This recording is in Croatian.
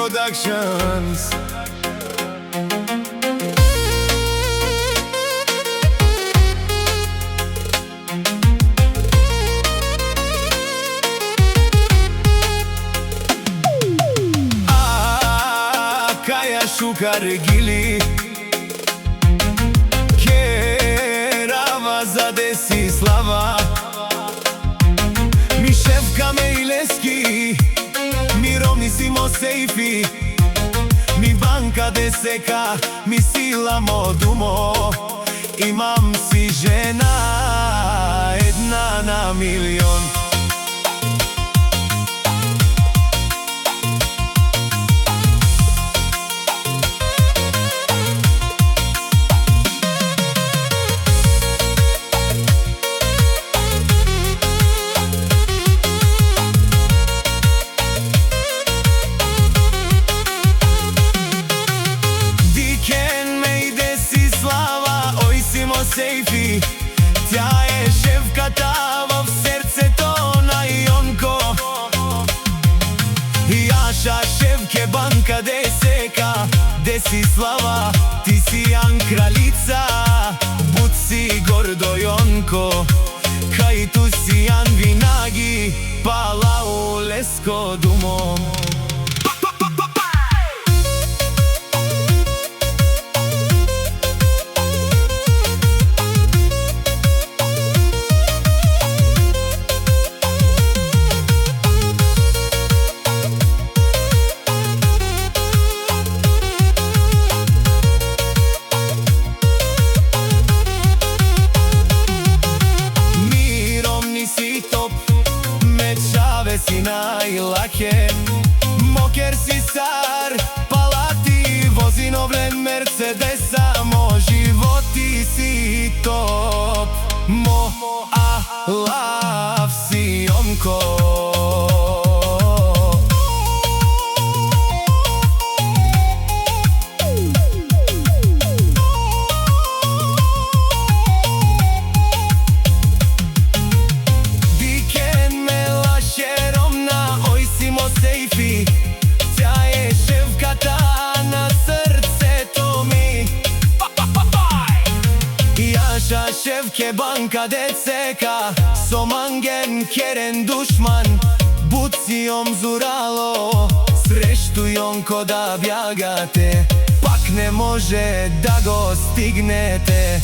Productions. Kaja Šukar Gili Kerava zadesi slava Mi Šefka Mejleski Mi Romnisimo Sejfi Mi Banka Deseka Mi Silamo Dumo Imam si žena Jedna na milion Sejfi, tja je Šefkата в сърцето на Йонко Jaša Šefke Banka Deseka Desislava, ti si Jan kraljica Bud si gordo Jonko Kaj tu si Jan Vinagi Pala u Lesko Dumom si najlake Moker si car, palati Vozi novlen Mercedesa Mo životi si top Mo alav si Jonko Sejfi, tja je Šefkата na srceto mi Jaša Šefke Banka Deseka Somangen keren dušman Bucijom zuralo Sreštu Jonko da bjagate Pak ne može da go stignete